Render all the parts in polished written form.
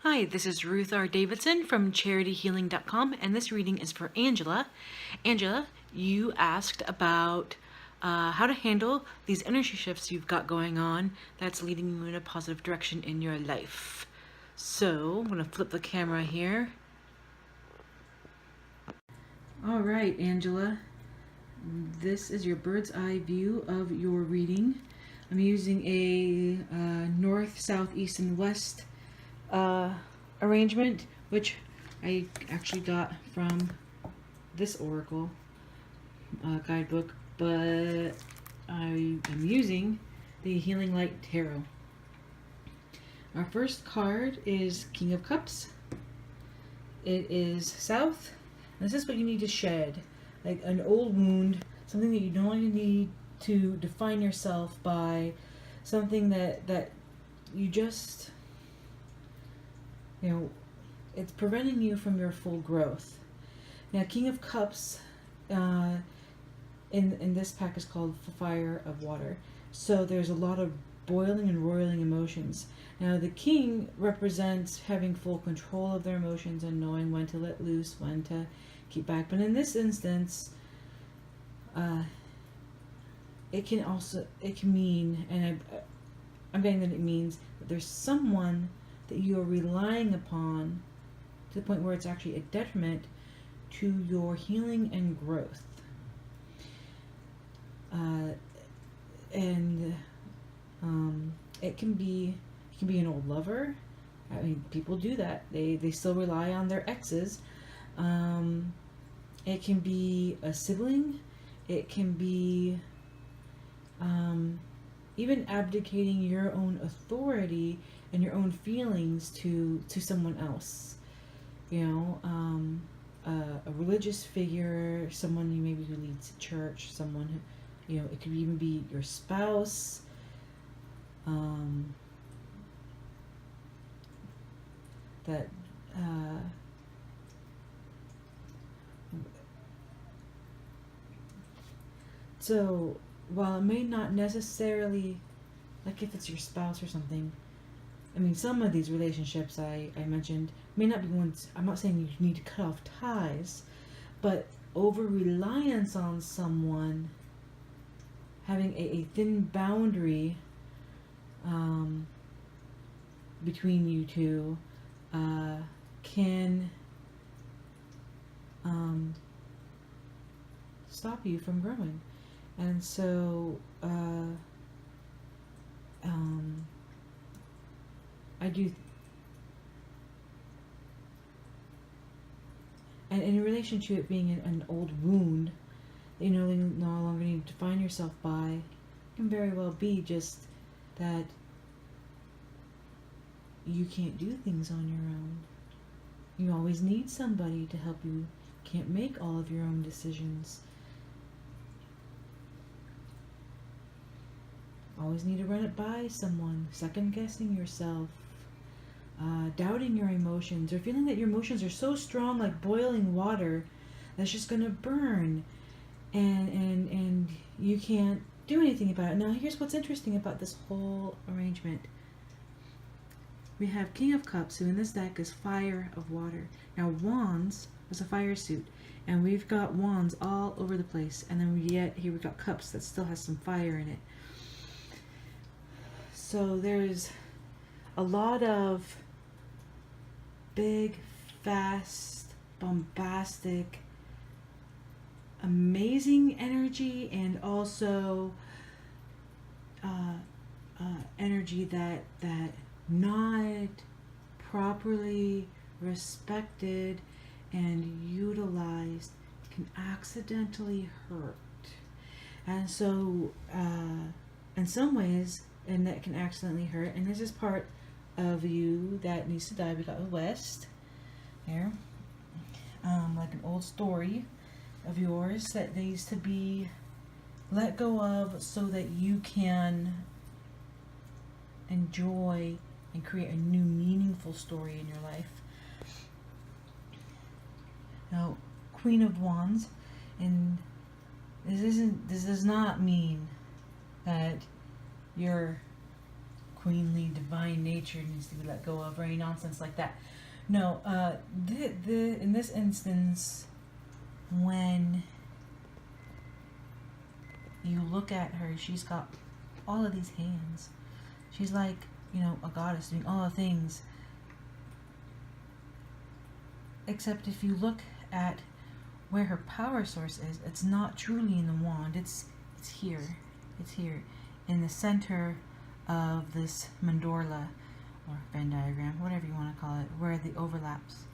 Hi, this is Ruth R. Davidson from CharityHealing.com, and this reading is for Angela. Angela, you asked about how to handle these energy shifts you've got going on that's leading you in a positive direction in your life. So, I'm going to flip the camera here. All right, Angela, this is your bird's eye view of your reading. I'm using a north, south, east, and west arrangement, which I actually got from this oracle guidebook, but I am using the Healing Light Tarot. Our first card is King of Cups. It is south. And this is what you need to shed, like an old wound, something that you don't need to define yourself by, something that you just, it's preventing you from your full growth. Now, King of Cups in this pack is called Fire of Water. So there's a lot of boiling and roiling emotions. Now, the King represents having full control of their emotions and knowing when to let loose, when to keep back. But in this instance, it can mean, and I'm betting that it means that there's someone that you are relying upon to the point where it's actually a detriment to your healing and growth. It can be an old lover. I mean, people do that. They still rely on their exes. It can be a sibling. It can be even abdicating your own authority and your own feelings to someone else. A religious figure, someone who leads a church, someone who, it could even be your spouse. So while it may not necessarily, like if it's your spouse or something, I mean, some of these relationships I mentioned may not be ones, I'm not saying you need to cut off ties, but over-reliance on someone, having a thin boundary between you two can stop you from growing. And so I do, and in relation to it being an old wound that you no longer need to define yourself by, it can very well be just that you can't do things on your own. You always need somebody to help you. You can't make all of your own decisions. Always need to run it by someone, second guessing yourself, doubting your emotions, or feeling that your emotions are so strong like boiling water that's just gonna burn, and you can't do anything about it. Now, here's what's interesting about this whole arrangement. We have King of Cups, who in this deck is Fire of Water. Now, Wands was a fire suit, and we've got wands all over the place, and then yet here we've got cups that still has some fire in it. So there's a lot of big, fast, bombastic, amazing energy, and also energy that not properly respected and utilized can accidentally hurt. And so in some ways, and that can accidentally hurt, and this is part of you that needs to die. We got the West here, like an old story of yours that needs to be let go of so that you can enjoy and create a new meaningful story in your life. Now, Queen of Wands, and this does not mean that you're queenly, divine nature needs to be let go of, or any nonsense like that. No, in this instance, when you look at her, she's got all of these hands. She's like, you know, a goddess doing all the things. Except if you look at where her power source is, it's not truly in the wand. It's here. It's here in the center of this mandorla or Venn diagram, whatever you want to call it, where the overlaps,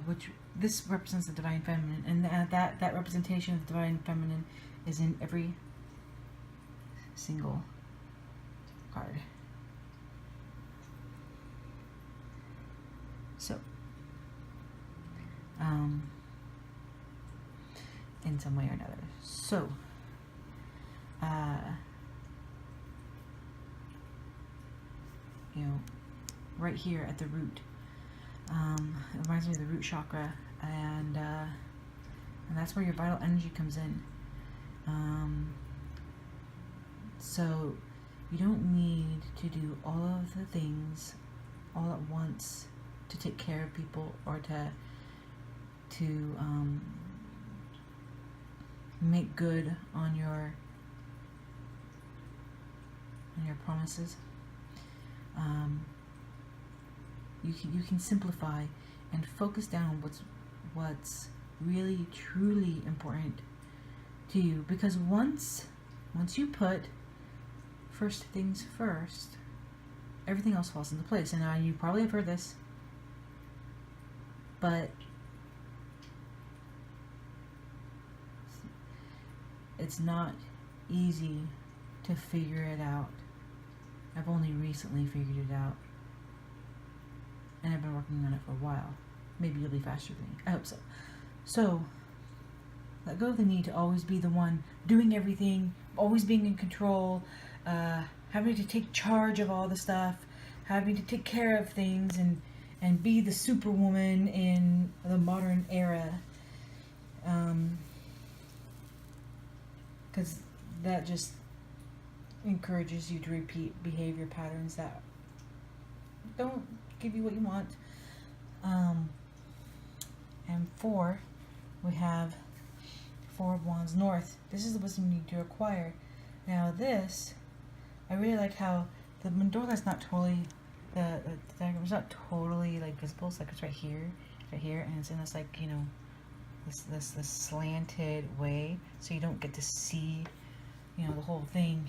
which this represents the divine feminine, and that representation of the divine feminine is in every single card. So, in some way or another. So, you know, right here at the root, it reminds me of the root chakra, and that's where your vital energy comes in. So you don't need to do all of the things all at once to take care of people, or to make good on your promises. You can simplify and focus down what's really truly important to you, because once you put first things first, everything else falls into place. And you probably have heard this, but it's not easy to figure it out. I've only recently figured it out, and I've been working on it for a while. Maybe you'll be faster than me. I hope so. So, let go of the need to always be the one doing everything, always being in control, having to take charge of all the stuff, having to take care of things, and be the superwoman in the modern era. Because that just encourages you to repeat behavior patterns that don't give you what you want. And 4, we have 4 of Wands North. This is the wisdom you need to acquire. Now this, I really like how the mandorla is not totally, the diagram is not totally like visible. It's like it's right here, and it's in this, like, you know, this slanted way, so you don't get to see, you know, the whole thing.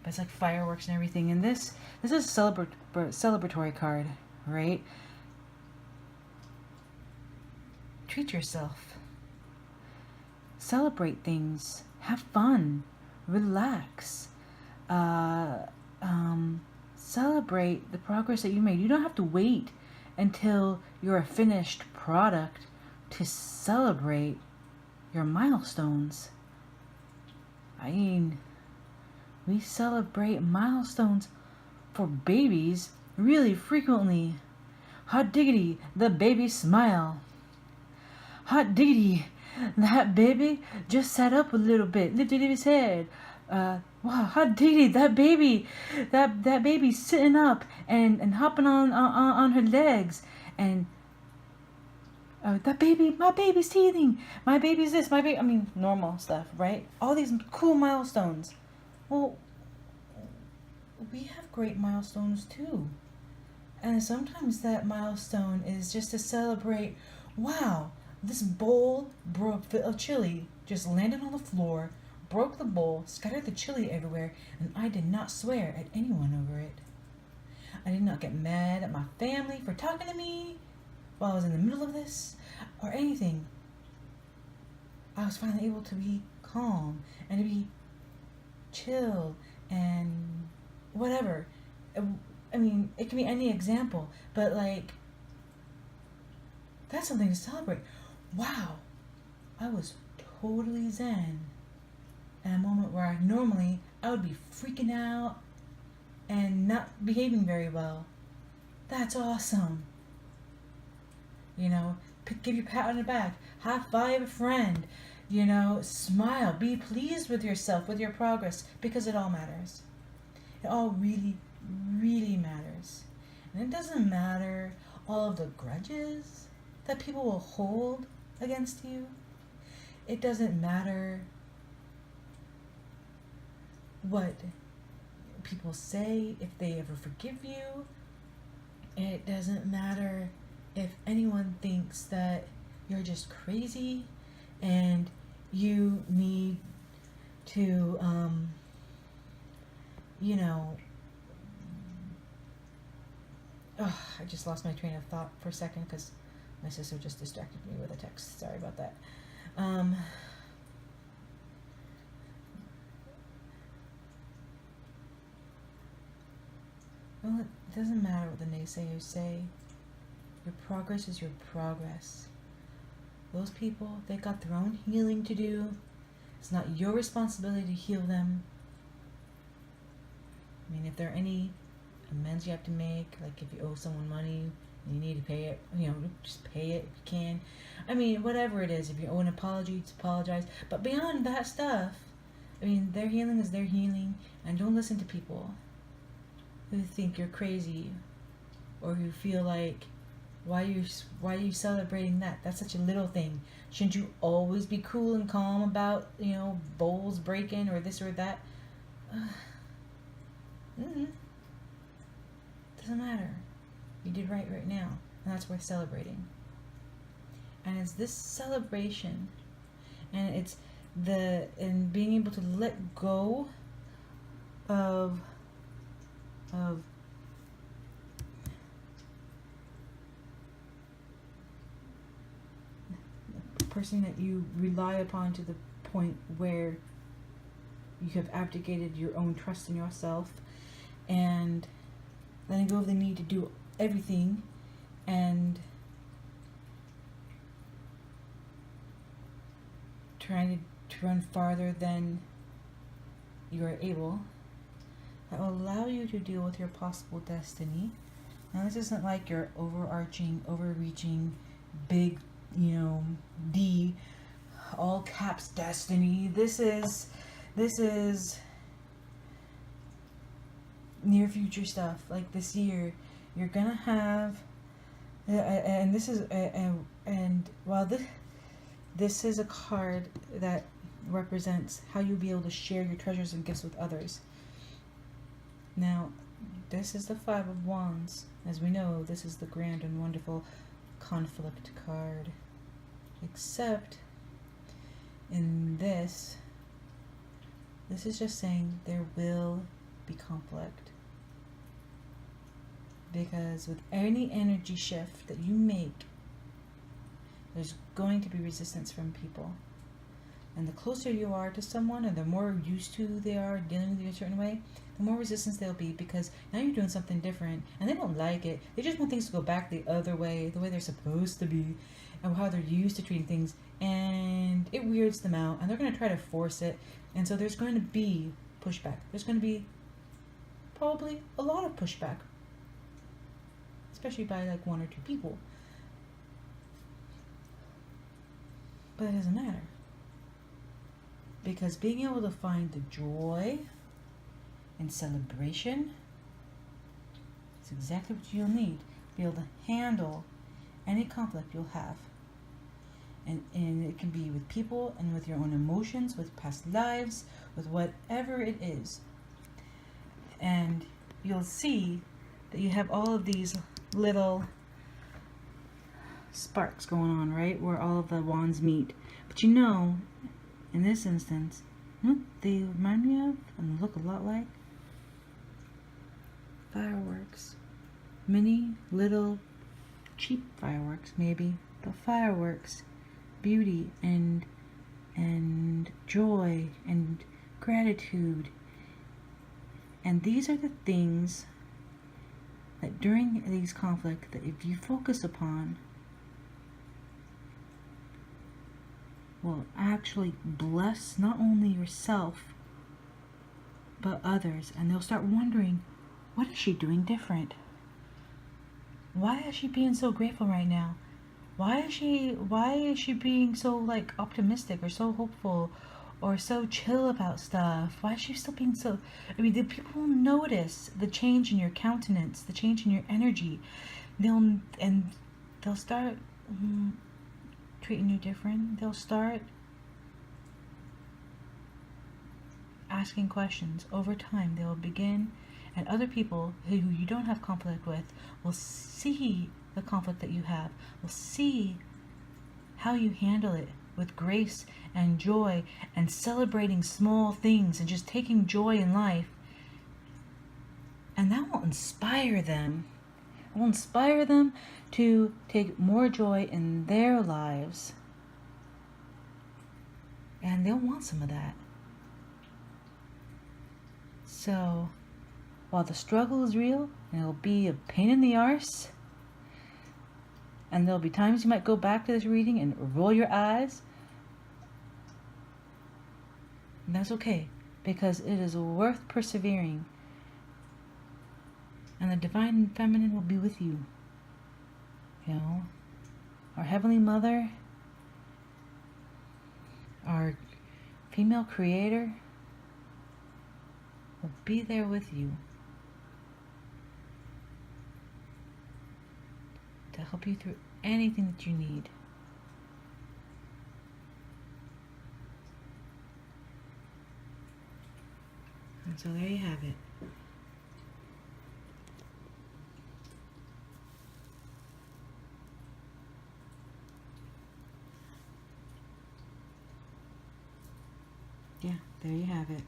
But it's like fireworks and everything. And this is a celebratory card, right? Treat yourself. Celebrate things. Have fun. Relax. Celebrate the progress that you made. You don't have to wait until you're a finished product to celebrate your milestones. I mean, we celebrate milestones for babies really frequently. Hot diggity, the baby smile. Hot diggity, that baby just sat up a little bit, lifted his head. Wow, hot diggity, that baby's sitting up and hopping on her legs. And that baby, my baby's teething. My baby's this, I mean, normal stuff, right? All these cool milestones. Well, we have great milestones too. And sometimes that milestone is just to celebrate, wow, this bowl of chili just landed on the floor, broke the bowl, scattered the chili everywhere, and I did not swear at anyone over it. I did not get mad at my family for talking to me while I was in the middle of this, or anything. I was finally able to be calm and to be chill and whatever. I mean, it can be any example, but like, that's something to celebrate. Wow, I was totally zen in a moment where I would be freaking out and not behaving very well. That's awesome. You know, give your pat on the back, high five a friend, you know, smile, be pleased with yourself, with your progress, because it all matters. It all really, really matters. And it doesn't matter all of the grudges that people will hold against you. It doesn't matter what people say, if they ever forgive you. It doesn't matter if anyone thinks that you're just crazy and you need to, I just lost my train of thought for a second because my sister just distracted me with a text. Sorry about that. Well, it doesn't matter what the naysayers say. Your progress is your progress. Those people, they got their own healing to do. It's not your responsibility to heal them. I mean, if there are any amends you have to make, like if you owe someone money, you need to pay it, just pay it if you can. I mean, whatever it is, if you owe an apology, just apologize. But beyond that stuff, I mean, their healing is their healing, and don't listen to people who think you're crazy or who feel like, why are you celebrating that? That's such a little thing. Shouldn't you always be cool and calm about, bowls breaking or this or that? Doesn't matter. You did right now, and that's worth celebrating. And it's this celebration, and it's and being able to let go of the person that you rely upon to the point where you have abdicated your own trust in yourself, and letting go of the need to do everything and trying to run farther than you are able. That will allow you to deal with your possible destiny. Now, this isn't like your overreaching, big, D, all caps destiny. This is near future stuff. Like this year, you're gonna have, and this is, and while this is a card that represents how you'll be able to share your treasures and gifts with others. Now, this is the Five of Wands. As we know, this is the grand and wonderful conflict card. Except in this is just saying there will be conflict. Because with any energy shift that you make, there's going to be resistance from people. And the closer you are to someone, and the more used to they are dealing with you a certain way, the more resistance there'll be, because now you're doing something different and they don't like it. They just want things to go back the other way, the way they're supposed to be, and how they're used to treating things, and it weirds them out, and they're going to try to force it. And so there's going to be pushback. There's going to be probably a lot of pushback, especially by like one or two people. But it doesn't matter, because being able to find the joy and celebration is exactly what you'll need to be able to handle any conflict you'll have. And it can be with people and with your own emotions, with past lives, with whatever it is. And you'll see that you have all of these little sparks going on, right? Where all of the wands meet. But in this instance, what they remind me of and look a lot like? Fireworks. Many little cheap fireworks, maybe, but fireworks. Beauty and joy and gratitude. And these are the things that during these conflicts, that if you focus upon, will actually bless not only yourself but others. And they'll start wondering, what is she doing different? Why is she being so grateful right now? Why is she being so like optimistic or so hopeful, or so chill about stuff? Why is she still being so... I mean, the people will notice the change in your countenance, the change in your energy. They'll start treating you different. They'll start asking questions. Over time, they will begin, and other people who you don't have conflict with will see the conflict that you have, will see how you handle it with grace and joy and celebrating small things and just taking joy in life. And that will inspire them. It will inspire them to take more joy in their lives. And they'll want some of that. So, while the struggle is real, and it'll be a pain in the arse, and there'll be times you might go back to this reading and roll your eyes, and that's okay, because it is worth persevering. And the Divine Feminine will be with you. You know, our Heavenly Mother, our female creator, will be there with you to help you through anything that you need. And so there you have it. Yeah, there you have it.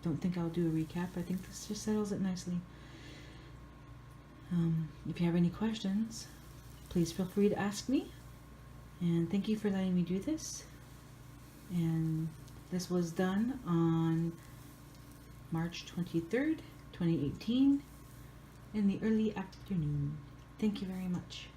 Don't think I'll do a recap. I think this just settles it nicely. If you have any questions, please feel free to ask me. And thank you for letting me do this. And this was done on March 23rd, 2018 in the early afternoon. Thank you very much.